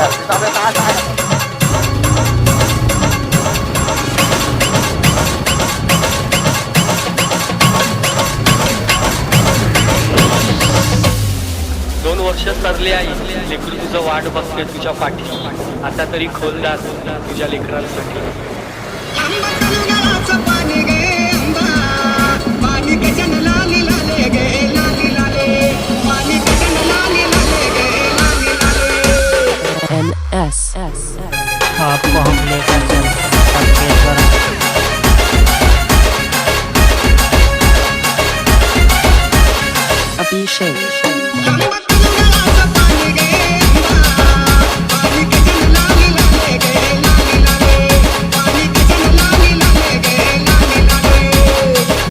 दोन वर्ष सरले आई, लेकरू तुझं वाट बघते तुझ्या पाठी. आता तरी खोलदार तुझ्या लेकरांसाठी. NS आपको हम लेकर चलते Abhishek